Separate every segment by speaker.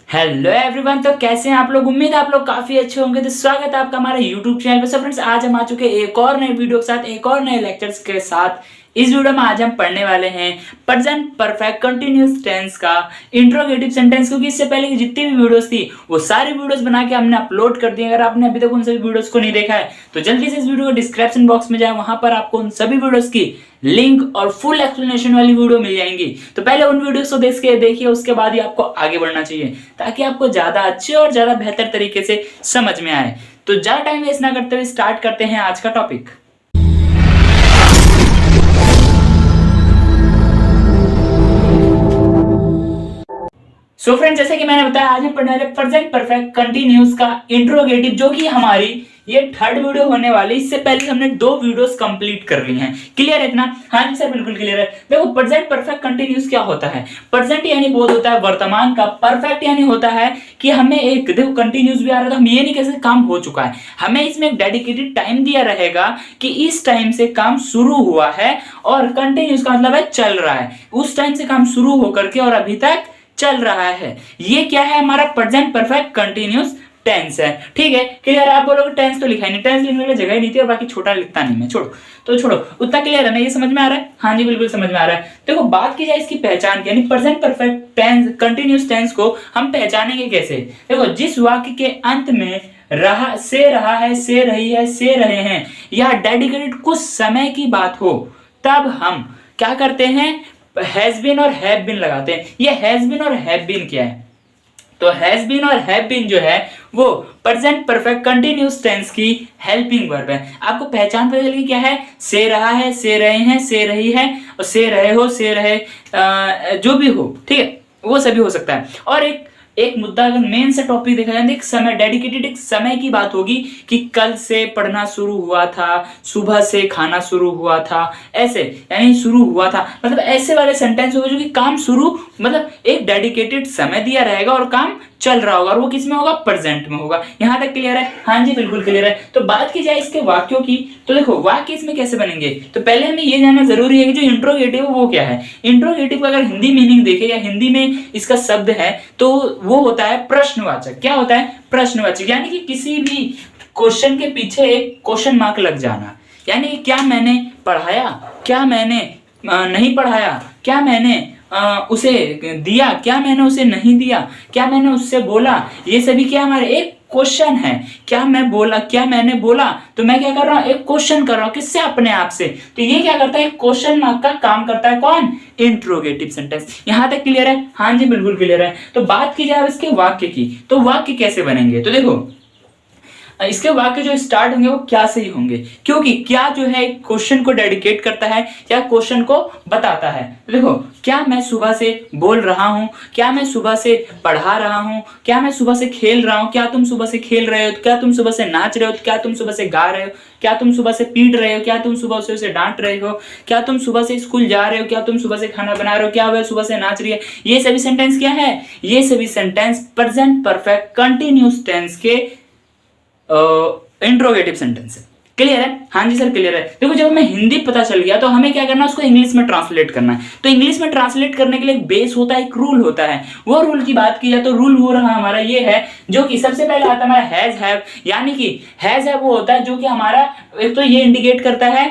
Speaker 1: Hello everyone. तो कैसे हैं आप लोग? उम्मीद है आप लोग काफी अच्छे होंगे। तो स्वागत है आपका हमारे यूट्यूब चैनल पे। सो फ्रेंड्स, आज हम आ चुके हैं एक और नए वीडियो के साथ, एक और नए लेक्चर्स के साथ। इस वीडियो में आज हम पढ़ने वाले हैं प्रेजेंट परफेक्ट कंटिन्यूअस टेंस का इंट्रोगेटिव सेंटेंस। क्योंकि इससे पहले की जितनी भी वीडियोस थी वो सारी वीडियोस बना के हमने अपलोड कर दी। अगर आपने अभी तक उन सभी वीडियोस को नहीं देखा है तो जल्दी से इस वीडियो को डिस्क्रिप्शन बॉक्स में जाए, वहां पर आपको उन सभी वीडियोस की लिंक और फुल एक्सप्लेनेशन वाली वीडियो मिल जाएंगी। तो पहले उन वीडियोस को देखिए, उसके बाद ही आपको आगे बढ़ना चाहिए ताकि आपको ज्यादा अच्छे और ज्यादा बेहतर तरीके से समझ में आए। तो ज्यादा टाइम वेस्ट ना करते हुए स्टार्ट करते हैं आज का टॉपिक। सो फ्रेंड, जैसे कि मैंने बताया, आज हम पढ़ने वाले प्रेजेंट परफेक्ट कंटिन्यूअस का इंट्रोगेटिव, जो कि हमारी ये थर्ड वीडियो होने वाली। इससे पहले हमने 2 वीडियोस कंप्लीट कर ली हैं। क्लियर है इतना? हाँ जी सर, बिल्कुल क्लियर है। देखो, प्रेजेंट परफेक्ट कंटिन्यूअस क्या होता है? प्रेजेंट यानी बोध होता है वर्तमान का, परफेक्ट यानी होता है कि हमें एक, देखो कंटिन्यूअस भी आ रहा था, हम ये नहीं कह सकते काम हो चुका है। हमें इसमें एक डेडिकेटेड टाइम दिया रहेगा कि इस टाइम से काम शुरू हुआ है, और कंटिन्यूअस का मतलब है चल रहा है। उस टाइम से काम शुरू होकर के और अभी तक चल रहा है। ये क्या है? हमारा प्रेजेंट परफेक्ट कंटिन्यूअस टेंस है। ठीक है, क्लियर है? आप बोलोगे टेंस तो लिखा ही नहीं, टेंस लिखने की जगह ही नहीं थी, और बाकी छोटा लिखता नहीं मैं, छोड़ो तो छोड़ो। उतना क्लियर है ना? ये समझ में आ रहा है? हाँ जी, बिल्कुल समझ में आ रहा है। देखो, बात की जाए इसकी पहचान की, यानी present perfect tense continuous tense को हम पहचानेंगे कैसे? देखो, जिस वाक्य के अंत में रहा है, से रही है, से रहे हैं, या डेडिकेटेड कुछ समय की बात हो, तब हम क्या करते हैं? हैज बीन और हैव बीन लगाते हैं। ये हैज बीन और हैव बीन क्या है? तो हैज बीन और हैव बीन जो है वो प्रेजेंट परफेक्ट कंटिन्यूअस टेंस की हेल्पिंग वर्ब है। आपको पहचान पता चलेगी क्या है? से रहा है, से रहे हैं, से रही है, और से रहे हो, से रहे जो भी हो, ठीक है, वो सभी हो सकता है। और एक मुद्दा, अगर मेन से टॉपिक देखा जाए, एक समय, डेडिकेटेड एक समय की बात होगी कि कल से पढ़ना शुरू हुआ था, सुबह से खाना शुरू हुआ था, ऐसे यानी शुरू हुआ था, मतलब ऐसे वाले सेंटेंस होगा जो कि काम शुरू, मतलब एक डेडिकेटेड समय दिया रहेगा और काम चल रहा होगा, और वो किस में होगा? प्रेजेंट में होगा। यहां तक क्लियर है? हाँ जी, बिल्कुल क्लियर है। तो बात की जाए इसके वाक्यों की, तो देखो वाक्य इसमें कैसे बनेंगे, तो पहले हमें ये जानना जरूरी है कि जो इंट्रोगेटिव वो क्या है। इंट्रोगेटिव का अगर हिंदी मीनिंग देखे या हिंदी में इसका शब्द है तो वो होता है प्रश्नवाचक। क्या होता है? प्रश्नवाचक, यानी कि किसी भी क्वेश्चन के पीछे एक क्वेश्चन मार्क लग जाना। यानी क्या मैंने पढ़ाया, क्या मैंने नहीं पढ़ाया, क्या मैंने उसे दिया, क्या मैंने उसे नहीं दिया, क्या मैंने उससे बोला, ये सभी क्या हमारे एक क्वेश्चन है। क्या मैं बोला, क्या मैंने बोला, तो मैं क्या कर रहा हूं? एक क्वेश्चन कर रहा हूं, किससे? अपने आप से। तो ये क्या करता है? क्वेश्चन मार्क का काम करता है। कौन? Interrogative sentence. यहां तक क्लियर है? हाँ जी, बिल्कुल क्लियर है। तो बात की जाए इसके वाक्य की, तो वाक्य कैसे बनेंगे? तो देखो, इसके वाक्य जो स्टार्ट होंगे वो क्या से ही होंगे, क्योंकि क्या जो है क्वेश्चन को डेडिकेट करता है या क्वेश्चन को बताता है। तो देखो, क्या मैं सुबह से बोल रहा हूं, क्या मैं सुबह से पढ़ा रहा हूं, क्या मैं सुबह से खेल रहा हूं, क्या तुम सुबह से खेल रहे हो, क्या तुम सुबह से नाच रहे हो, क्या तुम सुबह से गा रहे हो, क्या तुम सुबह से पीट रहे हो, क्या तुम सुबह से उसे डांट रहे हो, क्या तुम सुबह से स्कूल जा रहे हो, क्या तुम सुबह से खाना बना रहे हो, क्या वह सुबह से नाच रही है। ये सभी सेंटेंस क्या है? ये सभी sentence present perfect continuous tense के इंट्रोगेटिव सेंटेंस है। क्लियर है? हाँ जी सर, क्लियर है। देखो, जब हमें हिंदी पता चल गया तो हमें क्या करना है? उसको इंग्लिश में ट्रांसलेट करना है। तो इंग्लिश में ट्रांसलेट करने के लिए एक बेस होता है, एक रूल होता है। वो रूल की बात की जाए तो रूल हो रहा हमारा ये है, जो कि सबसे पहले आता है हमारा हैज हैव। यानी कि हैज हैव वो होता है जो कि हमारा एक तो ये इंडिकेट करता है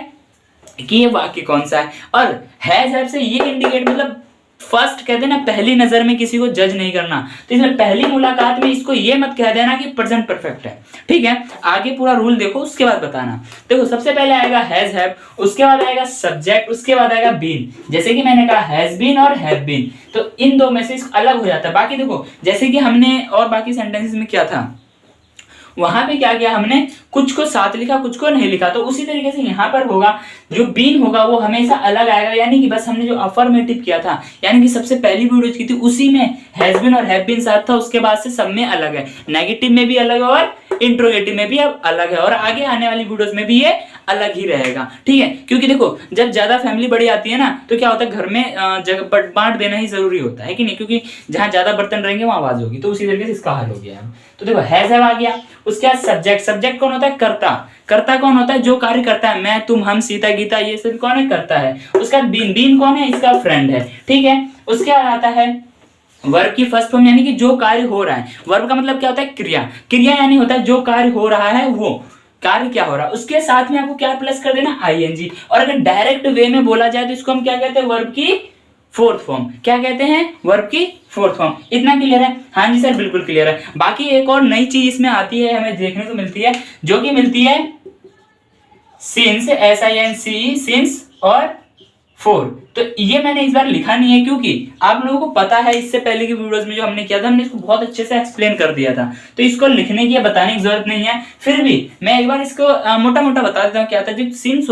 Speaker 1: कि ये वाक्य कौन सा है, और हैज हैव से ये इंडिकेट, मतलब फर्स्ट कहते ना, पहली नजर में किसी को जज नहीं करना। तो इसमें पहली मुलाकात में इसको ये मत कह देना कि प्रेजेंट परफेक्ट है। ठीक है, आगे पूरा रूल देखो, उसके बाद बताना। देखो, सबसे पहले आएगा हैज हैव, उसके बाद आएगा सब्जेक्ट, उसके बाद आएगा बीन। जैसे कि मैंने कहा हैज बीन और हैव बीन, तो इन दो में से अलग हो जाता है। बाकी देखो, जैसे कि हमने और बाकी सेंटेंसेस में क्या था, वहां पे क्या किया हमने? कुछ को साथ लिखा, कुछ को नहीं लिखा। तो उसी तरीके से यहाँ पर होगा, जो बीन होगा वो हमेशा अलग आएगा। यानी कि बस हमने जो अफर्मेटिव किया था, यानी कि सबसे पहली वीडियो की थी, उसी में हैज बीन और हैव बीन साथ था, उसके बाद से सब में अलग है। नेगेटिव में भी अलग है और इंट्रोगेटिव में भी अब अलग है, और आगे आने वाली वीडियोस में भी ये अलग ही रहेगा। ठीक है, क्योंकि देखो, जब ज्यादा फैमिली बड़ी आती है ना, तो क्या होता है, घर में जगह बांट देना ही जरूरी होता है कि नहीं, क्योंकि जहां ज्यादा बर्तन रहेंगे वहां आवाज होगी। तो उसी तरीके से इसका हल हो गया है। तो देखो, हैज हैव आ गया। उसके बाद सब्जेक्ट, सब्जेक्ट कौन होता है? कर्ता। कर्ता कौन होता है? जो कार्य करता है। मैं, तुम, हम, सीता, गीता, ये सब कौन है? करता है। उसका बीन, बीन कौन है? इसका फ्रेंड है। ठीक है, उसके बाद आता है वर्ब की फर्स्ट फॉर्म यानी कि जो कार्य हो रहा है। वर्ब का मतलब क्या होता है? क्रिया। क्रिया यानी होता है जो कार्य हो रहा है, वो कार्य क्या हो रहा है, उसके साथ में आपको क्या प्लस कर देना? आईएनजी। और अगर डायरेक्ट वे में बोला जाए तो इसको हम क्या कहते हैं? वर्ब की फोर्थ फॉर्म। क्या कहते हैं? वर्ब की फोर्थ फॉर्म। इतना क्लियर है? हाँ जी सर, बिल्कुल क्लियर है। बाकी एक और नई चीज इसमें आती है, हमें देखने को मिलती है, जो कि मिलती है सिंस, SINCE, सिंस और फोर। तो ये मैंने इस बार लिखा नहीं है क्योंकि आप लोगों को पता है इससे पहले की वीडियोस में जो हमने किया था, हमने इसको बहुत अच्छे से एक्सप्लेन कर दिया था, तो इसको लिखने की या बताने की जरूरत नहीं है। फिर भी मैं एक बार इसको मोटा मोटा बता देता हूँ क्या था। जो सिंस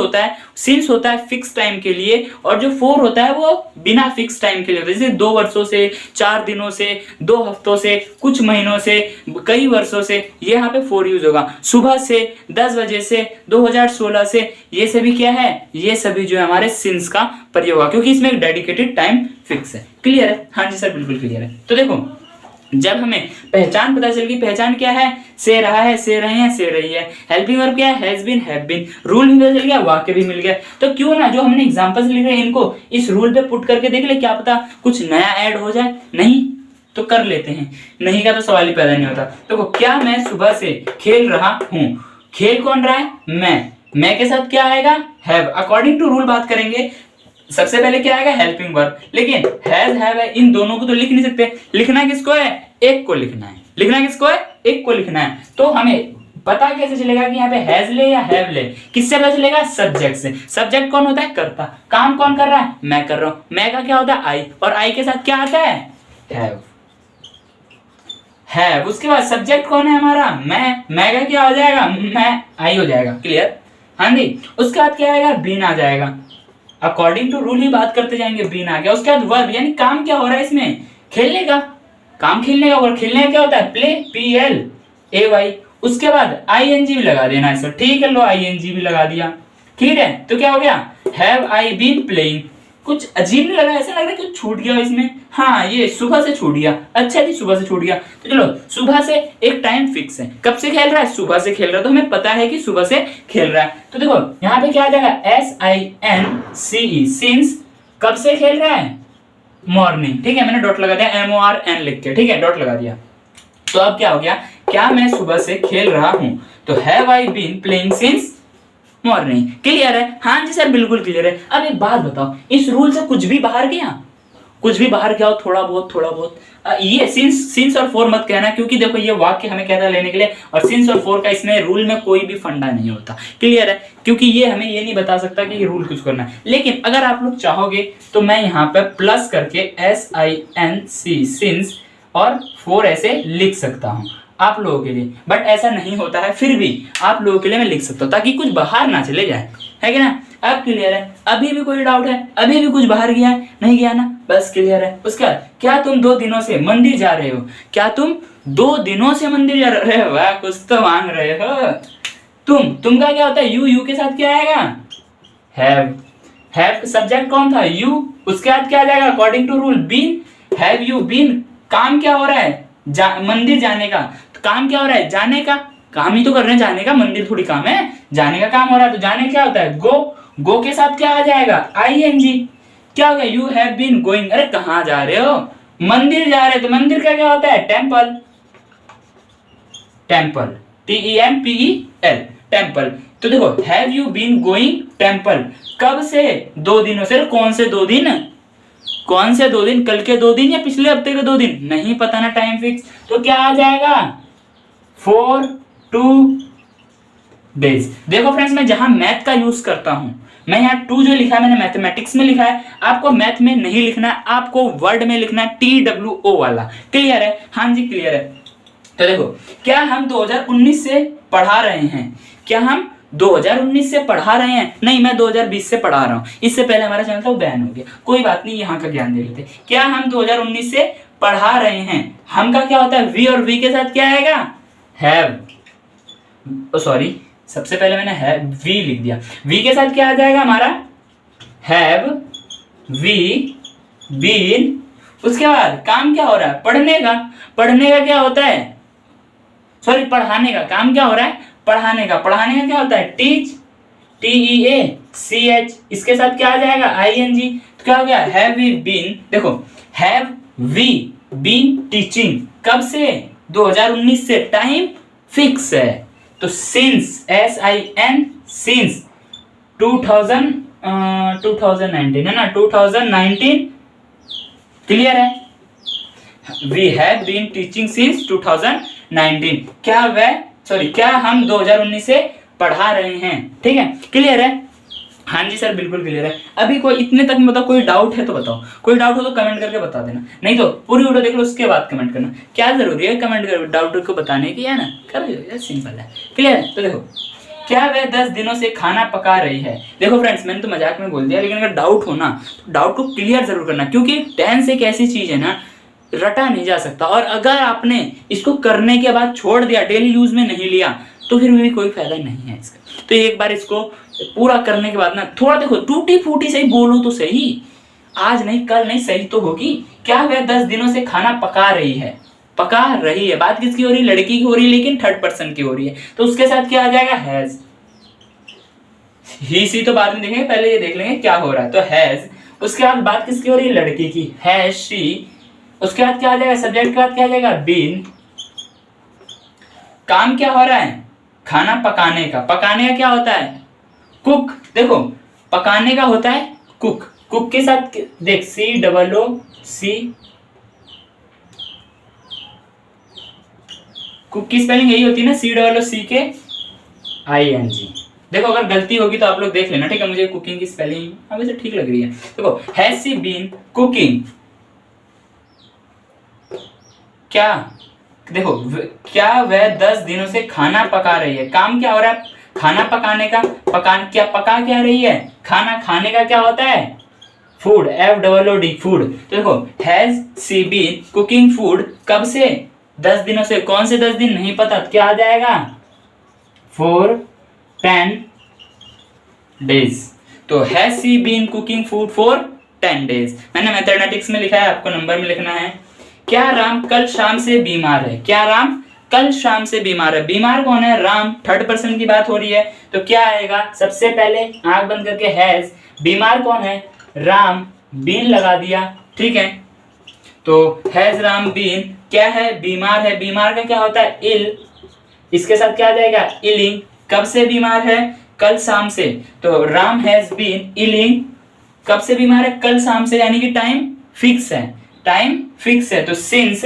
Speaker 1: होता है फिक्स टाइम के लिए, और जो फोर होता है वो बिना फिक्स टाइम के लिए होता है। जैसे 2 वर्षों से, 4 दिनों से, 2 हफ्तों से, कुछ महीनों से, कई वर्षों से, ये यहाँ पे फोर यूज होगा। सुबह से, 10 बजे से, 2016 से, ये सभी क्या है? ये सभी जो है हमारे सिंस का प्रयोग होगा, क्योंकि इसमें एक डेडिकेटेड टाइम फिक्स है। क्लियर है? हाँ जी सर, बिल्कुल क्लियर है। तो देखो, जब हमें पहचान पता चल गई, पहचान क्या है? से रहा है, से रहे हैं, से रही है। हेल्पिंग वर्ब क्या है? Has been, have been. Rule भी पता चल गया, वाक्य भी मिल गया। तो क्यों ना जो हमने एग्जांपल्स लिखे हैं इनको इस रूल पे पुट करके देख ले, क्या पता कुछ नया ऐड हो जाए। नहीं तो कर लेते हैं, नहीं का तो सवाल ही पैदा नहीं होता। देखो, क्या मैं सुबह से खेल रहा हूं। खेल कौन रहा है? मैं के साथ क्या आएगा? हैव। अकॉर्डिंग टू रूल बात करेंगे, सबसे पहले क्या आएगा? Helping verb. लेकिन हैज, हैव है, इन दोनों को तो लिख नहीं सकते। लिखना किसको है? एक को लिखना है। लिखना किसको है? एक को लिखना है। तो हमें पता कैसे चलेगा कि यहाँ पे हैज ले या हैव ले? किससे पता चलेगा? सब्जेक्ट से। सब्जेक्ट कौन होता है? कर्ता। काम कौन कर रहा है? मैं कर रहा हूं। मैं का क्या होता है? आई। और आई के साथ क्या आता है? हैव। हैव। उसके बाद सब्जेक्ट कौन है हमारा? मैं का क्या हो जाएगा? मैं, आई हो जाएगा। क्लियर? हाँ जी। उसके बाद क्या आएगा? बीन आ जाएगा। अकॉर्डिंग टू रूल ही बात करते जाएंगे। बीन आ गया। उसके बाद वर्ब, यानी काम क्या हो रहा है इसमें? खेलने का। काम खेलने का। और खेलने का क्या होता है? Play, PLAY। उसके बाद ING भी लगा देना है सर। ठीक है, लो ING भी लगा दिया। ठीक है, तो क्या हो गया? Have I been playing. कुछ अजीब नहीं लगा? ऐसा लग रहा है कुछ छूट गया इसमें। हाँ, ये सुबह से छूट गया। अच्छा जी, सुबह से छूट गया। तो चलो, सुबह से एक टाइम फिक्स है। कब से खेल रहा है? सुबह से खेल रहा है, तो हमें पता है कि सुबह से खेल रहा है। तो देखो यहाँ पे क्या आ जाएगा? SINCE, since. कब से खेल रहा है? मॉर्निंग। ठीक है, मैंने डॉट लगा दिया, MORN लिख के। ठीक है, डॉट लगा दिया। तो अब क्या हो गया? क्या मैं सुबह से खेल रहा हूं। तो have I been playing since morning. Clear है? हाँ जी सर, बिल्कुल क्लियर है। अब एक बात बताओ, इस रूल से कुछ भी बाहर गया? कुछ भी बाहर गया हो? थोड़ा बहुत। ये सिंस और फोर मत कहना, क्योंकि देखो ये वाक्य हमें कहता है लेने के लिए, और सिंस और फोर का इसमें रूल में कोई भी फंडा नहीं होता। क्लियर है? क्योंकि ये हमें ये नहीं बता सकता कि ये रूल कुछ करना है। लेकिन अगर आप लोग चाहोगे तो मैं यहाँ पे प्लस करके SINC, सिंस और फोर ऐसे लिख सकता हूँ आप लोगों के लिए, बट ऐसा नहीं होता है। फिर भी आप लोगों के लिए मैं लिख सकता हूँ, ताकि कुछ बाहर ना चले जाए, है कि ना? अब क्लियर है? अभी भी कोई डाउट है? अभी भी कुछ बाहर गया है? नहीं गया ना? बस क्लियर है। उसके बाद, क्या तुम 2 दिनों से मंदिर जा रहे हो? क्या तुम 2 दिनों से मंदिर जा रहे हो? वाह, कुछ तो मांग रहे हो। तुम का क्या होता है? यू के साथ क्या आएगा? हैव सब्जेक्ट कौन था? यू। उसके बाद क्या आ जाएगा? According to rule been. Have you been? काम क्या हो रहा है? मंदिर जाने का। तो काम क्या हो रहा है? जाने का। काम ही तो कर रहे हैं जाने का, मंदिर थोड़ी काम है। जाने का काम हो रहा है, तो जाने क्या होता है? गो के साथ क्या आ जाएगा? ING। क्या हो गया? You have been going. अरे कहाँ जा रहे हो? मंदिर जा रहे हो। तो मंदिर का क्या होता है? टेम्पल। TEMPEL, temple. तो देखो, have you been going temple. कब से? 2 दिनों से। कौन से 2 दिन? कौन से 2 दिन? कल के 2 दिन या पिछले हफ्ते के 2 दिन? नहीं पता ना टाइम फिक्स। तो क्या आ जाएगा? 4 2 डेज। देखो फ्रेंड्स, मैं जहां मैथ का यूज करता हूं, मैं यहाँ 2 जो लिखा है मैंने मैथमेटिक्स में लिखा है, आपको मैथ में नहीं लिखना है, आपको वर्ड में लिखना है, TWO वाला। क्लियर है? हाँ जी, क्लियर है। तो देखो, क्या हम 2019 से पढ़ा रहे हैं? क्या हम 2019 से पढ़ा रहे हैं? नहीं, मैं 2020 से पढ़ा रहा हूं। इससे पहले हमारा चैनल था वो बैन हो गया, कोई बात नहीं, यहाँ का ज्ञान दे लेते। क्या हम 2019 से पढ़ा रहे हैं? हम का क्या होता है? वी, और वी के साथ क्या आएगा? हैव। सॉरी, सबसे पहले मैंने हैव वी लिख दिया। वी के साथ क्या आ जाएगा हमारा? Have we been. उसके बाद काम क्या हो रहा है? पढ़ने का। पढ़ने का क्या होता है? सॉरी, पढ़ाने का। काम क्या हो रहा है? पढ़ाने का। पढ़ाने का क्या होता है? Teach, TEACH। इसके साथ क्या आ जाएगा? ING। तो क्या हो गया? Have we been. देखो, हैव वी बीन टीचिंग, कब से? 2019 से, टाइम फिक्स है। तो सिंस SIN सिंस 2019 है ना, 2019 क्लियर है। We have been teaching since 2019, क्या हम 2019 से पढ़ा रहे हैं, ठीक है, क्लियर है। हाँ जी सर बिल्कुल क्लियर है। अभी कोई इतने तक बताओ, कोई डाउट है तो बताओ, कोई डाउट हो तो कमेंट करके बता देना, नहीं तो पूरी वीडियो देख लो उसके बाद कमेंट करना। क्या जरूरी है कमेंट कर डाउट को बताने की, है ना, कर लो यार, सिंपल है, क्लियर है। तो देखो, क्या वह 10 दिनों से खाना पका रही है? देखो फ्रेंड्स, मैंने तो मजाक में बोल दिया, लेकिन अगर डाउट हो ना तो डाउट को क्लियर जरूर करना, क्योंकि टेंस एक ऐसी चीज है ना, रटा नहीं जा सकता। और अगर आपने इसको करने के बाद छोड़ दिया, डेली यूज में नहीं लिया, तो फिर भी कोई फायदा नहीं है इसका। तो एक बार इसको पूरा करने के बाद ना, थोड़ा देखो टूटी फूटी सही बोलो तो सही, आज नहीं कल नहीं सही तो होगी। क्या वह 10 दिनों से खाना पका रही है? पका रही है, बात किसकी हो रही है? लड़की की हो रही है, लेकिन थर्ड पर्सन की हो रही है, तो उसके साथ क्या आ जाएगा? हैज। ही सी तो बाद में देखेंगे, पहले ये देख लेंगे क्या हो रहा है। तो हैज, उसके बाद बात किसकी हो रही है? लड़की की, हैज शी। उसके बाद क्या आ जाएगा? सब्जेक्ट के बाद क्या आ जाएगा? बीन। काम क्या हो रहा है? खाना पकाने का। पकाने का क्या होता है? कुक। देखो, पकाने का होता है कुक। कुक के साथ देख, COOC, कुक की स्पेलिंग यही होती है ना, COOCKING। देखो अगर गलती होगी तो आप लोग देख लेना, ठीक है, मुझे कुकिंग की स्पेलिंग वैसे ठीक लग रही है। देखो, हैज शी बीन कुकिंग, क्या, देखो क्या वह 10 दिनों से खाना पका रही है? काम क्या हो रहा है? खाना पकाने का। पका क्या रही है? खाना। खाने का क्या होता है? Food, FOOD, food. तो देखो, has she been cooking food, कब से? 10 दिनों से। कौन से 10 दिन नहीं पता, क्या आ जाएगा? For 10 days. तो has she been cooking food for 10 days. मैंने मैथमेटिक्स में लिखा है, आपको नंबर में लिखना है। क्या राम कल शाम से बीमार है? क्या राम कल शाम से बीमार है? बीमार कौन है? राम। थर्ड पर्सन की बात हो रही है, तो क्या आएगा? सबसे पहले आंख बंद करके हैज, बीमार कौन है? राम, बीन लगा दिया, ठीक है। तो हैज राम बीन, क्या है? बीमार है। बीमार का क्या होता है? इल। इसके साथ क्या आ जाएगा? इलिंग। कब से बीमार है? कल शाम से। तो राम हैज बीन इलिंग, कब से बीमार है? कल शाम से, यानी कि टाइम फिक्स है। टाइम फिक्स है, तो सिंस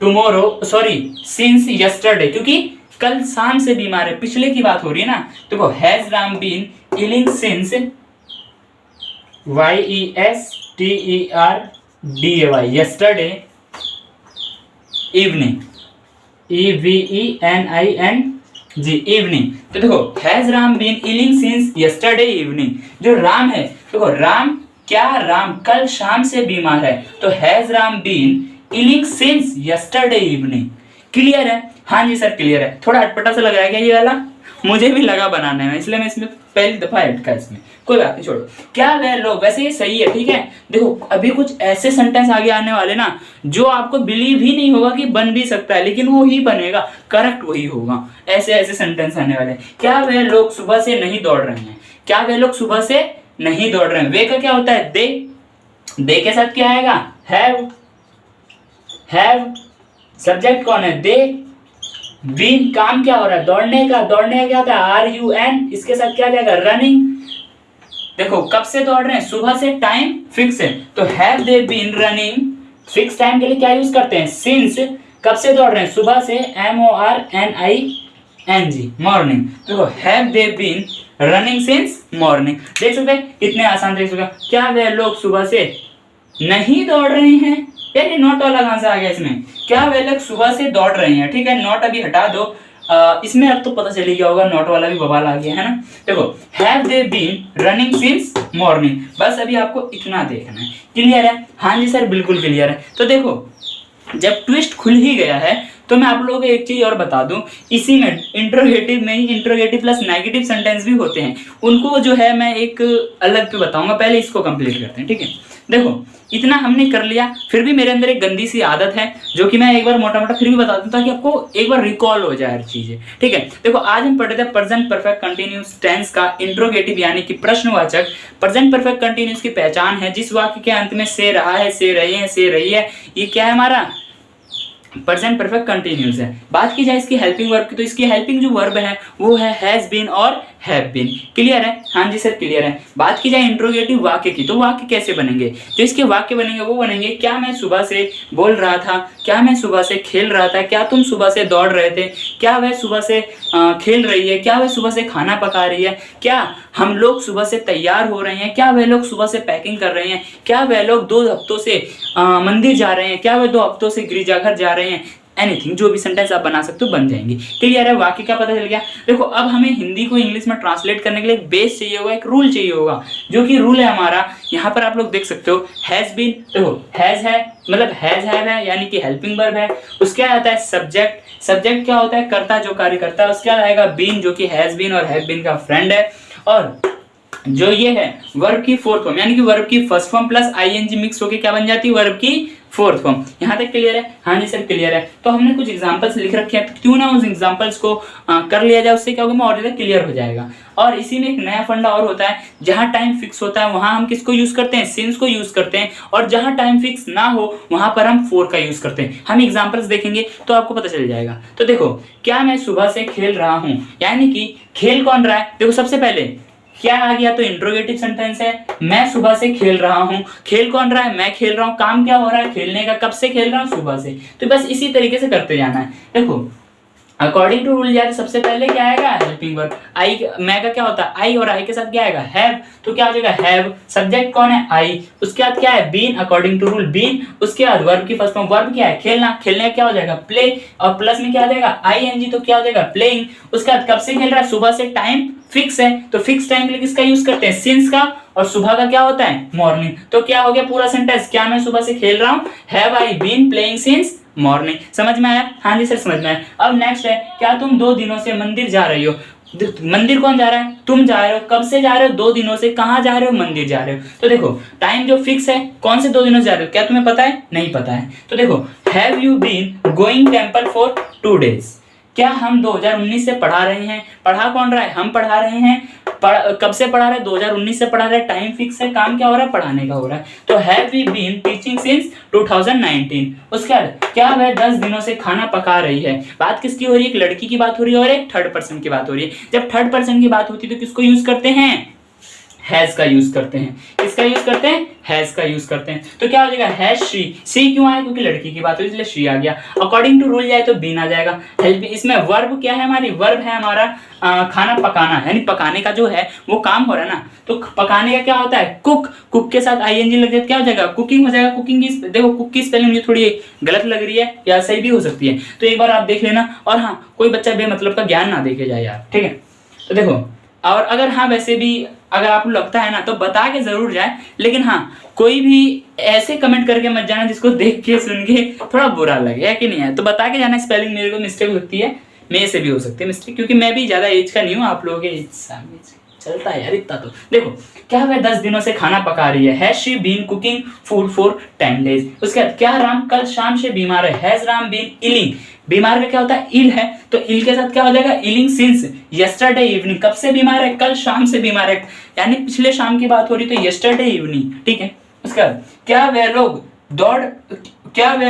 Speaker 1: टुमारो, सिंस यस्टरडे, क्योंकि कल शाम से बीमार है, पिछले की बात हो रही है ना। देखो, has Ram been ailing since YESTERDAY, yesterday evening, EVENING, evening. तो देखो, has Ram been ailing since yesterday evening. जो राम है, देखो राम, क्या राम कल शाम से बीमार है, तो has Ram been ailing since yesterday evening. Clear है? हाँ जी सर क्लियर है। थोड़ा अटपटा सा लग रहा है क्या ये वाला? मुझे भी लगा बनाने में, इसलिए मैं इसमें पहली दफा अटका इसमें, कोई बात नहीं, छोड़ो। क्या वह लोग, वैसे ये सही है, ठीक है। देखो अभी कुछ ऐसे सेंटेंस आगे आने वाले ना, जो आपको बिलीव ही नहीं होगा कि बन भी सकता है, लेकिन वो ही बनेगा, करेक्ट वही होगा। ऐसे ऐसे सेंटेंस आने वाले। क्या वह लोग सुबह से नहीं दौड़ रहे हैं? क्या वह लोग सुबह से नहीं दौड़ रहे हैं? वे का क्या होता है? दे। दे के साथ क्या आएगा? हैव। हैव, सब्जेक्ट कौन है? दे। बीन, काम क्या हो रहा है? दौड़ने का। दौड़ने का क्या होता है? RUN। इसके साथ क्या जाएगा? रनिंग। देखो कब से दौड़ रहे हैं? सुबह से, टाइम फिक्स है, तो have they been running. Fix time के लिए क्या यूज करते हैं? सिंस। कब से दौड़ रहे हैं? सुबह से, MORNING, मॉर्निंग। देखो have they been running since morning. देख सकते हैं कितने आसान, देख सकते हैं। क्या वे लोग सुबह से नहीं दौड़ रहे हैं? यानी नॉट वाला कहां से आ गया इसमें? क्या वे लोग सुबह से दौड़ रहे हैं? ठीक है, नॉट अभी हटा दो। इसमें अब तो पता चल ही गया होगा, नॉट वाला भी बवाल आ गया है ना। देखो, have they been running since morning. बस अभी आपको इतना देखना है। क्लियर है? हाँ जी सर बिल्कुल क्लियर है। तो देखो, जब ट्विस्ट खुल ही गया है तो मैं आप लोगों को एक चीज और बता दूं, इसी में इंट्रोगेटिव में ही इंट्रोगेटिव प्लस नेगेटिव सेंटेंस भी होते हैं, उनको जो है मैं एक अलग पे बताऊंगा, पहले इसको कंप्लीट करते हैं। ठीक है, देखो इतना हमने कर लिया, फिर भी मेरे अंदर एक गंदी सी आदत है जो कि मैं एक बार मोटा मोटा फिर भी बता दूं ताकि आपको एक बार रिकॉल हो जाए हर चीजें। ठीक है, देखो आज हम पढ़ रहे थे प्रेजेंट परफेक्ट कंटीन्यूअस टेंस का इंट्रोगेटिव यानी कि प्रश्नवाचक। प्रेजेंट परफेक्ट कंटीन्यूअस की पहचान है जिस वाक्य के अंत में से रहा है, से रही है, से रही है, ये क्या है हमारा प्रेजेंट परफेक्ट कंटीन्यूअस है। बात की जाए इसकी हेल्पिंग वर्ब की, तो इसकी हेल्पिंग जो वर्ब है वो है हैज बीन और हैव बीन। क्लियर है? हाँ जी सर क्लियर है। बात की जाए इंट्रोगेटिव वाक्य की, तो वाक्य कैसे बनेंगे? जो इसके वाक्य बनेंगे वो बनेंगे क्या मैं सुबह से बोल रहा था, क्या मैं सुबह से खेल रहा था, क्या तुम सुबह से दौड़ रहे थे, क्या वह सुबह से खेल रही है, क्या वह सुबह से खाना पका रही है, क्या हम लोग सुबह से तैयार हो रहे हैं, क्या वह लोग सुबह से पैकिंग कर रहे हैं, क्या वह लोग 2 हफ्तों से मंदिर जा रहे हैं, क्या वह 2 हफ्तों से गिरजाघर जा रहे हैं। एनीथिंग, जो भी सेंटेंस आप बना सकते हो बन जाएंगे। क्लियर है? वाक्य का पता चल गया। देखो अब हमें हिंदी को इंग्लिश में ट्रांसलेट करने के लिए एक बेस चाहिए होगा, एक रूल चाहिए होगा, जो कि रूल है हमारा यहाँ पर आप लोग देख सकते हो हैज बीन। देखो हैज है मतलब हैज हैव है यानी कि हेल्पिंग वर्ब है। उसके बाद आता है सब्जेक्ट। सब्जेक्ट क्या होता है? कर्ता, जो कार्य करता है। उसके बाद आएगा बीन जो कि हैज बीन और हैव बीन का फ्रेंड है। और जो ये है वर्ब की फोर्थ फॉर्म यानी कि वर्ब की first form plus ING mix होकर क्या बन जाती है? वर्ब की फोर्थ फॉर्म। यहाँ तक क्लियर है? हाँ जी सर क्लियर है। तो हमने कुछ एग्जांपल्स लिख रखे हैं, तो क्यों ना उस एग्जांपल्स को कर लिया जाए, उससे क्या होगा और ज्यादा क्लियर हो जाएगा। और इसी में एक नया फंडा और होता है, जहां टाइम फिक्स होता है वहां हम किसको यूज करते हैं? सिंस को यूज करते हैं। और जहां टाइम फिक्स ना हो वहां पर हम फॉर का यूज करते हैं। हम एग्जांपल्स देखेंगे तो आपको पता चल जाएगा। तो देखो क्या मैं सुबह से खेल रहा हूं, यानी कि खेल कौन रहा है? देखो सबसे पहले क्या आ गया? तो इंट्रोगेटिव सेंटेंस है। मैं सुबह से खेल रहा हूं, खेल कौन रहा है? मैं खेल रहा हूं। काम क्या हो रहा है? खेलने का। कब से खेल रहा हूं? सुबह से। तो बस इसी तरीके से करते जाना है। देखो अकॉर्डिंग टू रूल यार सबसे पहले क्या आएगा? Helping verb. आई, मैं का क्या होता है? आई, और आई के साथ क्या आएगा? हैव। तो क्या हो जाएगा? हैव। सब्जेक्ट कौन है? आई। उसके बाद क्या है? Been, according to rule been. उसके बाद वर्ब की फर्स्ट फॉर्म। वर्ब क्या है? खेलना। खेलने का क्या हो जाएगा? प्ले। और प्लस में क्या आ जाएगा? आईएनजी। तो क्या हो जाएगा? प्लेइंग। उसके बाद कब से खेल रहा है? सुबह से। टाइम फिक्स है तो फिक्स टाइम के लिए किसका यूज करते हैं? सिंस का। और सुबह का क्या होता है? मॉर्निंग। तो क्या हो गया पूरा सेंटेंस? क्या मैं सुबह से खेल रहा हूं? Have I been playing since morning. समझ में आया? हाँ जी सर समझ में आया। अब नेक्स्ट है, क्या तुम 2 दिनों से मंदिर जा रही हो? मंदिर कौन जा रहा है? तुम जा रहे हो। कब से जा रहे हो? 2 दिनों से। कहाँ जा रहे हो? मंदिर जा रहे हो। तो देखो टाइम जो फिक्स है, कौन से 2 दिनों से जा रहे हो? क्या तुम्हें पता है? नहीं पता है। तो देखो have you been going temple for 2 days? क्या हम 2019 से पढ़ा रहे हैं? पढ़ा कौन रहा है? हम पढ़ा रहे हैं। कब से पढ़ा रहे हैं? 2019 से पढ़ा रहे हैं। टाइम फिक्स है। काम क्या हो रहा है? पढ़ाने का हो रहा है। तो have we been teaching since 2019। उसके बाद क्या वह 10 दिनों से खाना पका रही है? बात किसकी हो रही है? एक लड़की की बात हो रही है और एक थर्ड पर्सन की बात हो रही है। जब थर्ड पर्सन की बात होती है तो किसको यूज करते हैं? हैज का यूज करते हैं। किसका यूज करते हैं? हैज का यूज करते हैं। तो क्या हो जाएगा? Has she. शी क्यों आया? क्योंकि लड़की की बात हुई इसलिए शी आ गया। अकॉर्डिंग टू रूल जाए तो बीन आ जाएगा। हेल्प, इसमें वर्ब क्या है? हमारी वर्ब है हमारा खाना पकाना, यानी पकाने का जो है वो काम हो रहा है ना। तो पकाने का क्या होता है? कुक। कुक के साथ आईएनजी लग जाए क्या हो जाएगा? कुकिंग हो जाएगा। कुकिंग की देखो कुक की स्पेलिंग मुझे थोड़ी गलत लग रही है या सही भी हो सकती है, तो एक बार आप देख लेना। और हाँ कोई बच्चा बेमतलब का ज्ञान ना देके जाए यार, ठीक है। तो देखो और अगर हाँ वैसे भी अगर आपको लगता है ना तो बता के जरूर जाए, लेकिन हाँ कोई भी ऐसे कमेंट करके मत जाना जिसको देख के सुन के थोड़ा बुरा लगे, है कि नहीं है? तो बता के जाना। स्पेलिंग मेरे को मिस्टेक लगती है, मेरे से भी हो सकती है मिस्टेक, क्योंकि मैं भी ज्यादा एज का नहीं हूँ, आप लोगों के एज सामने चलता है यार इतना। तो देखो क्या वह 10 दिनों से खाना पका रही है? Has she been cooking food for 10 days? उसके बाद क्या राम कल शाम से बीमार है? Has Ram been ailing? बीमार का क्या होता है? इल है, तो इल के साथ क्या हो जाएगा? Ailing since yesterday evening. कब से बीमार है? कल शाम से बीमार है, यानी पिछले शाम की बात हो रही तो यस्टरडे इवनिंग, ठीक है। उसके बाद क्या वह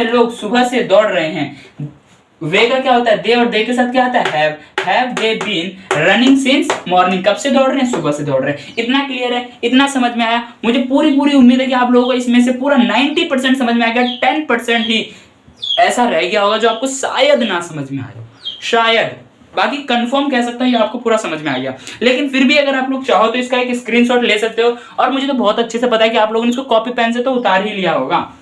Speaker 1: लोग सुबह से दौड़ रहे हैं? वे का क्या होता है? दे, और दे के साथ क्या आता है? Have they been running since morning? कब से दौड़ रहे हैं? सुबह से दौड़ रहे हैं। इतना क्लियर है? इतना समझ में आया? मुझे पूरी उम्मीद है कि आप लोगों को इसमें से पूरा 90% समझ में आ गया। 10% ही ऐसा रह गया होगा जो आपको शायद ना समझ में आया, शायद। बाकी कंफर्म कह सकता हूं ये आपको पूरा समझ में आ गया। लेकिन फिर भी अगर आप लोग चाहो तो इसका एक स्क्रीनशॉट ले सकते हो, और मुझे तो बहुत अच्छे से पता है कि आप लोगों ने इसको कॉपी पेन से तो उतार ही लिया होगा,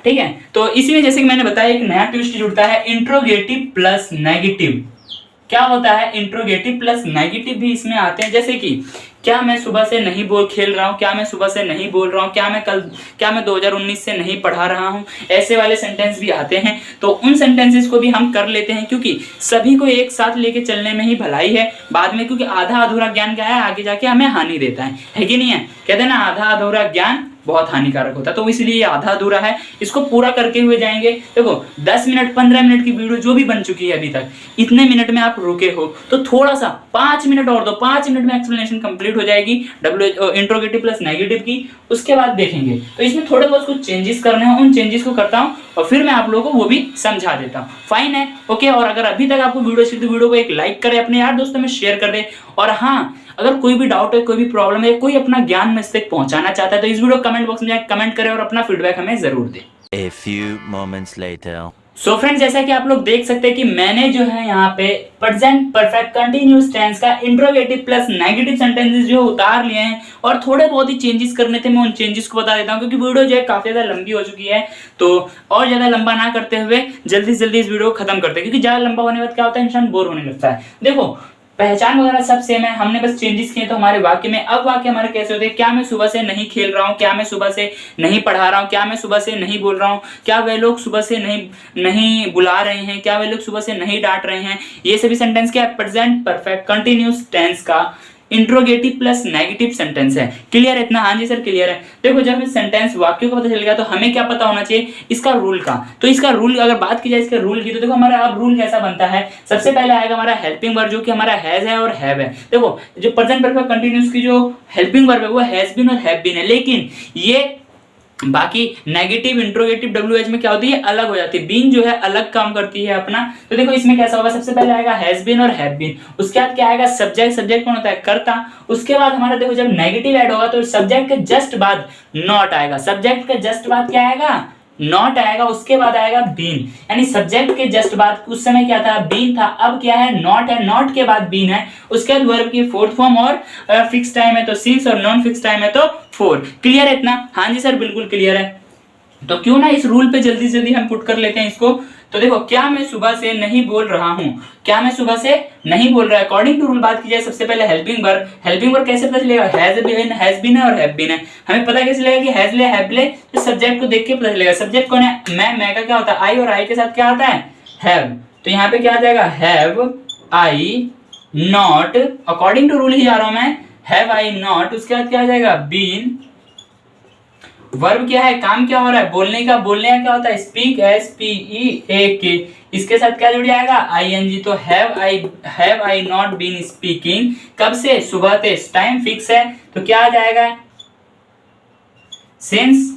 Speaker 1: ठीक है। तो इसी में जैसे कि मैंने बताया एक नया ट्विस्ट जुड़ता है, इंट्रोगेटिव प्लस नेगेटिव। क्या होता है? इंट्रोगेटिव प्लस नेगेटिव भी इसमें आते हैं, जैसे कि क्या मैं सुबह से नहीं खेल रहा हूँ, क्या मैं सुबह से नहीं बोल रहा हूँ, क्या मैं 2019 से नहीं पढ़ा रहा हूँ, ऐसे वाले सेंटेंस भी आते हैं। तो उन सेंटेंसेस को भी हम कर लेते हैं, क्योंकि सभी को एक साथ लेके चलने में ही भलाई है बाद में, क्योंकि आधा अधूरा ज्ञान क्या है, आगे जाके हमें हानि देता है कि नहीं है। कहते हैं ना, आधा अधूरा ज्ञान बहुत हानिकारक होता है। तो इसलिए ये आधा अधूरा है, इसको पूरा करके हुए जाएंगे। देखो 10 मिनट 15 मिनट की वीडियो जो भी बन चुकी है अभी तक, इतने मिनट में आप रुके हो तो थोड़ा सा 5 मिनट और दो, 5 मिनट में एक्सप्लेनेशन कंप्लीट हो जाएगी इंट्रोगेटिव प्लस नेगेटिव की। उसके बाद देखेंगे तो इसमें थोड़े बहुत कुछ चेंजेस करने हैं, उन चेंजेस को करता हूँ और फिर मैं आप लोगों को वो भी समझा देता हूँ। फाइन है, ओके। और अगर अभी तक आपको वीडियो अच्छी तो वीडियो को एक लाइक करें, अपने यार दोस्तों में शेयर कर दे। और हाँ, अगर कोई भी डाउट है, कोई भी प्रॉब्लम है, कोई अपना ज्ञान में तक पहुंचाना चाहता है तो इस वीडियो कमेंट बॉक्स में कमेंट करें और अपना फीडबैक हमें जरूर दें।
Speaker 2: A few moments later.
Speaker 1: So friends, जैसा कि आप लोग देख सकते हैं कि मैंने जो है यहाँ पे प्रेजेंट परफेक्ट कंटिन्यूअस टेंस का इंट्रोगेटिव प्लस नेगेटिव सेंटेंसेस जो उतार लिए हैं और थोड़े बहुत ही चेंजेस करने थे, मैं उन चेंजेस को बता देता हूँ क्योंकि वीडियो जो है काफी ज्यादा लंबी हो चुकी है। तो और ज्यादा लंबा ना करते हुए जल्दी से जल्दी इस वीडियो को खत्म करते हैं, क्योंकि ज्यादा लंबा होने के बाद क्या होता है, इंसान बोर होने लगता है। देखो पहचान वगैरह सब सेम है, हमने बस चेंजेस किए तो हमारे वाक्य में। अब वाक्य हमारे कैसे होते हैं, क्या मैं सुबह से नहीं खेल रहा हूँ, क्या मैं सुबह से नहीं पढ़ा रहा हूँ, क्या मैं सुबह से नहीं बोल रहा हूँ, क्या वे लोग सुबह से नहीं बुला रहे हैं, क्या वे लोग सुबह से नहीं डांट रहे हैं। ये सभी सेंटेंस क्या है, प्रेजेंट परफेक्ट कंटिन्यूअस टेंस का इंट्रोगेटिव प्लस नेगेटिव सेंटेंस है। क्लियर है इतना? हाँ जी सर क्लियर है। देखो जब इस सेंटेंस वाक्यों को पता चल गया तो हमें क्या पता होना चाहिए, इसका रूल का। तो इसका रूल अगर बात की जाए इसके रूल की, तो देखो हमारा अब रूल कैसा बनता है। सबसे पहले आएगा हमारा हेल्पिंग वर्ब जो कि हमारा हैज है और हैव है। देखो जो प्रेजेंट परफेक्ट कंटीन्यूअस की जो हेल्पिंग वर्ब है वो हैज बीन और हैव बीन है, लेकिन ये बाकी नेगेटिव इंट्रोगेटिव WH में क्या होती है, अलग हो जाती है। बीन जो है अलग काम करती है अपना। तो देखो इसमें कैसा होगा, सबसे पहले आएगा हैज बीन और हैव बीन, उसके बाद क्या आएगा सब्जेक्ट। सब्जेक्ट कौन होता है, कर्ता। उसके बाद हमारा देखो जब नेगेटिव ऐड होगा तो सब्जेक्ट के जस्ट बाद नॉट आएगा। सब्जेक्ट के जस्ट बाद क्या आएगा, नॉट आएगा। उसके बाद आएगा बीन, यानी सब्जेक्ट के जस्ट बाद उस समय क्या था, बीन था, अब क्या है, नॉट है, नॉट के बाद बीन है। उसके बाद वर्ब की फोर्थ फॉर्म और फिक्स टाइम है तो सिंस और नॉन फिक्स टाइम है तो फोर। क्लियर है इतना? हाँ जी सर बिल्कुल क्लियर है। तो क्यों ना इस रूल पे जल्दी जल्दी हम पुट कर लेते हैं इसको। तो देखो क्या मैं सुबह से नहीं बोल रहा हूं, क्या मैं सुबह से नहीं बोल रहा है। अकॉर्डिंग टू रूल बात की जाए सबसे पहले हेल्पिंग वर्ब। हेल्पिंग वर्ब कैसे पता चलेगा, हैज बीन है और हैव बीन है। हमें पता कैसे लगेगा कि हैज ले हैव ले, तो सब्जेक्ट को देख के पता चलेगा। सब्जेक्ट कौन है, मैं का क्या होता है, आई, और आई के साथ क्या आता है, हैव। तो यहाँ पे क्या आ जाएगा, have I not. According to rule ही जा रहा हूं मैं, हैव आई नॉट। उसके बाद क्या आ जाएगा, बीन। वर्ब क्या है, काम क्या हो रहा है, बोलने का। बोलने का क्या होता है, स्पीक, SPEAK। इसके साथ क्या जुड़ जाएगा, ING। तो have I not been speaking, कब से, सुबह से। टाइम फिक्स है तो क्या आ जाएगा, सिंस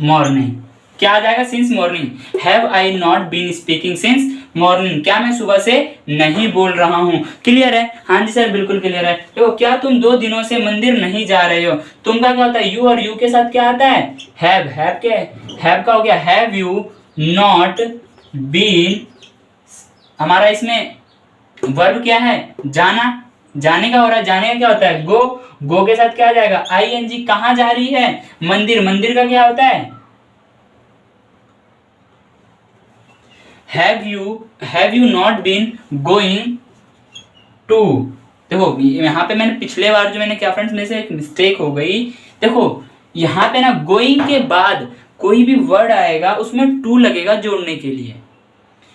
Speaker 1: मॉर्निंग। क्या आ जाएगा, since morning. Have I not been speaking since morning, क्या मैं सुबह से नहीं बोल रहा हूं। क्लियर है? हाँ जी सर बिल्कुल क्लियर है। तो क्या तुम 2 दिनों से मंदिर नहीं जा रहे हो। तुम का क्या होता है, यू, और यू के साथ क्या आता है, हैव। हैव का हो गया, हैव यू नॉट बीन। हमारा इसमें वर्ब क्या है, जाना। जाने का हो रहा है, जाने का क्या होता है, गो। गो के साथ क्या आ जाएगा, ING। कहां जा रही है, मंदिर। मंदिर का क्या होता है, have you not been going to। देखो यहाँ पे मैंने पिछले बार जो मैंने क्या फ्रेंड्स मेरे से एक मिस्टेक हो गई। देखो यहाँ पे ना गोइंग के बाद कोई भी वर्ड आएगा उसमें टू लगेगा जोड़ने के लिए।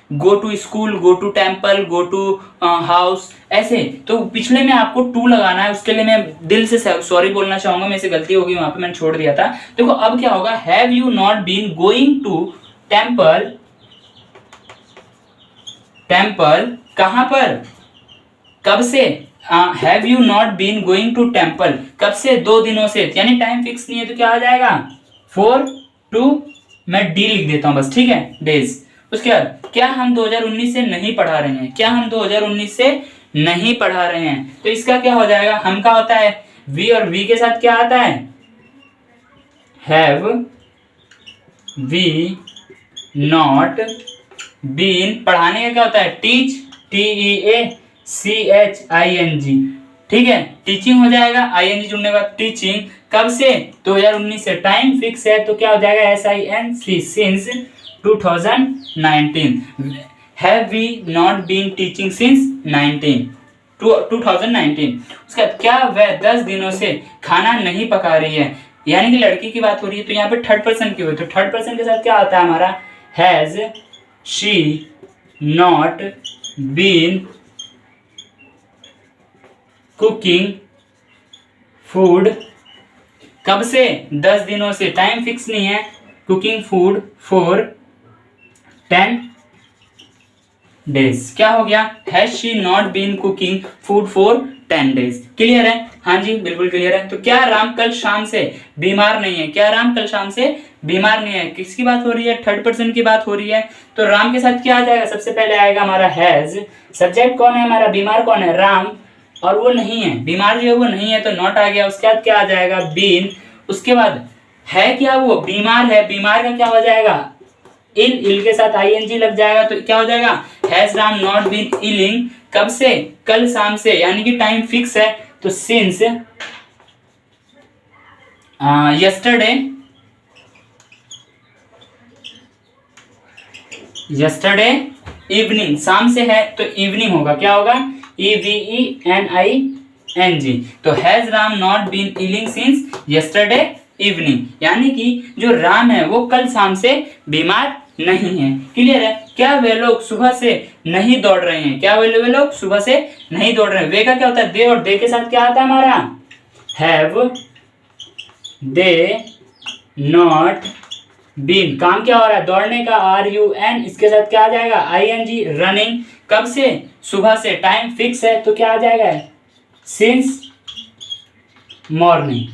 Speaker 1: Go to school, go to temple, go to house, ऐसे। तो पिछले में आपको टू लगाना है, उसके लिए मैं दिल से सॉरी बोलना चाहूंगा, मेरे से गलती होगी, वहां पे मैंने छोड़ दिया था। देखो अब क्या होगा, have you not been going to temple. Temple कहां पर, कब से, have you not been going to temple, कब से, 2 दिनों से। यानी टाइम फिक्स नहीं है तो क्या आ जाएगा, 4 2, मैं डी लिख देता हूं बस, ठीक है, डेज। उसके बाद क्या हम 2019 से नहीं पढ़ा रहे हैं, क्या हम 2019 से नहीं पढ़ा रहे हैं। तो इसका क्या हो जाएगा, हम का होता है वी, और वी के साथ क्या आता है, हैव वी नॉट बीन। पढ़ाने का क्या होता है, टीच, TEACHING। ठीक है, टीचिंग हो जाएगा, ING जुड़ने के बाद टीचिंग। कब से, 2019 से। टाइम फिक्स है तो क्या हो जाएगा, SINC, since 2019। Have we not been teaching since 2019। उसके बाद क्या वह 10 दिनों से खाना नहीं पका रही है, यानी कि लड़की की बात हो रही है। तो यहाँ पे थर्ड पर्सन की हुई, तो थर्ड पर्सन के साथ क्या आता है हमारा, has she not been cooking food, कब से, 10 दिनों से, टाइम फिक्स नहीं है, कुकिंग फूड फॉर 10 डेज। क्या हो गया, has she not been cooking food for 10 days. Clear है, हाँ जी बिल्कुल क्लियर है। तो क्या राम कल शाम से बीमार नहीं है, क्या राम कल शाम से बीमार नहीं है, किसकी बात हो रही है, थर्ड पर्सन की बात हो रही है। तो राम के साथ क्या आ जाएगा, सबसे पहले आएगा हमारा हैज, सब्जेक्ट कौन है हमारा, बीमार कौन है, राम, और वो नहीं है, बीमार जो है वो नहीं है, तो नॉट आ गया। उसके बाद क्या आ जाएगा, बीन, उसके बाद है क्या, वो बीमार है, बीमार का क्या हो जाएगा, इल के साथ आईएनजी लग जाएगा, तो क्या हो जाएगा, has Ram not been ailing, कब से, कल शाम से, यानी कि टाइम फिक्स है, तो सिंस यस्टरडे इवनिंग, शाम से है तो इवनिंग होगा, क्या होगा, EVENING। तो has Ram not been ailing since yesterday evening, यानी कि जो राम है वो कल शाम से बीमार नहीं है। क्लियर है, क्या वे लोग सुबह से नहीं दौड़ रहे हैं, क्या वे लोग सुबह से नहीं दौड़ रहे हैं। वे का क्या होता है, दे, और दे के साथ क्या आता है हमारा, हैव दे नॉट बीन, काम क्या हो रहा है, दौड़ने का, RUN, इसके साथ क्या आ जाएगा, ING, रनिंग, कब से, सुबह से, टाइम फिक्स है, तो क्या आ जाएगा, सिंस मॉर्निंग,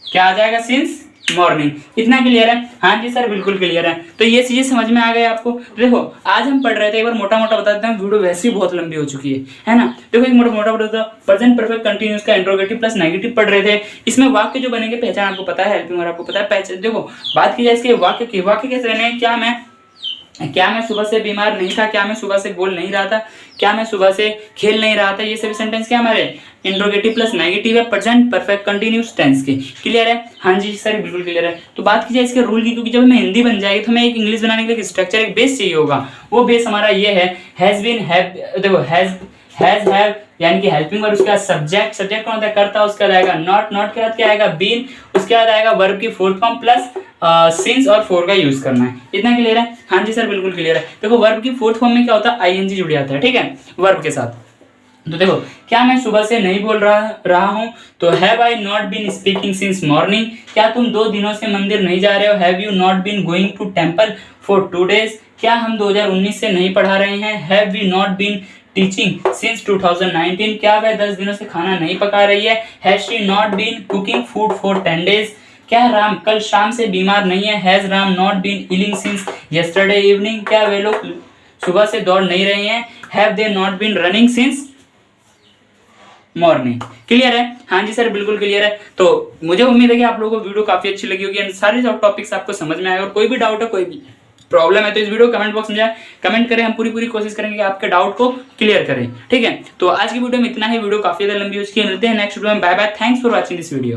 Speaker 1: क्या आ जाएगा, सिंस मॉर्निंग। इतना क्लियर है, हाँ जी सर बिल्कुल क्लियर है। तो ये चीजें समझ में आ गए आपको। देखो आज हम पढ़ रहे थे, एक बार मोटा मोटा बता देते हैं, वीडियो वैसे ही बहुत लंबी हो चुकी है ना। देखो एक मोटा मोटा प्रेजेंट परफेक्ट कंटिन्यूअस का इंट्रोगेटिव प्लस नेगेटिव पढ़ रहे थे। इसमें वाक्य जो बनेंगे, पहचान आपको पता है, हेल्पिंग वर्ब आपको पता है, पहचान। देखो बात की जाए इसके वाक्य की, वाक्य कैसे बने, क्या मैं सुबह से बीमार नहीं था, क्या मैं सुबह से बोल नहीं रहा था, क्या मैं सुबह से खेल नहीं रहा था, ये सभी सेंटेंस क्या हमारे इंट्रोगेटिव प्लस नेगेटिव है, प्रेजेंट परफेक्ट कंटिन्यूअस टेंस के। क्लियर है, हाँ जी सर बिल्कुल क्लियर है। तो बात की जाए इसके रूल की, क्योंकि जब हमें हिंदी बन जाएगी तो हमें एक इंग्लिश बनाने के लिए स्ट्रक्चर, एक बेस चाहिए होगा। वो बेस हमारा ये है, हैज बीन, देखो हैज हैव, यानी कि हेल्पिंग वर्ब, उसके बाद सब्जेक्ट, सब्जेक्ट कौन होता है, करता, उसके बाद आएगा नॉट, नॉट के बाद क्या आएगा, बीन, उसके बाद आएगा वर्ब की फोर्थ फॉर्म प्लस सिंस और फोर का यूज करना है। इतना क्लियर है, हाँ जी सर बिल्कुल क्लियर है। देखो वर्ब की फोर्थ फॉर्म में क्या होता है, ING जुड़ जाता है, ठीक है, वर्ब के साथ। तो देखो क्या मैं सुबह से नहीं बोल रहा हूं, तो have I not been speaking since morning, क्या तुम 2 दिनों से मंदिर नहीं जा रहे हो, have you not been going to temple for 2 days, क्या हम 2019 से नहीं पढ़ा रहे हैं, have we not been teaching since 2019, क्या वह 10 दिनों से खाना नहीं पका रही है, has she not been cooking food for 10 days, क्या राम कल शाम से बीमार नहीं है, has Ram not been ailing since yesterday evening, क्या वे लोग सुबह से दौड़ नहीं रहे हैं, have they not been running since morning. Clear है, हाँ जी सर बिल्कुल क्लियर है। तो मुझे उम्मीद है कि आप लोगों को वीडियो काफी अच्छी लगी होगी, सारे टॉपिक्स आपको समझ में आएगा। और कोई भी डाउट है, कोई भी प्रॉब्लम है, तो इस वीडियो कमेंट बॉक्स में जाए कमेंट करें, हम पूरी कोशिश करेंगे कि आपके डाउट को क्लियर करें। ठीक है, तो आज की वीडियो में इतना ही, वीडियो काफी ज्यादा लंबी हो चुकी है। मिलते हैं नेक्स्ट वीडियो में, bye bye, thanks for watching this video.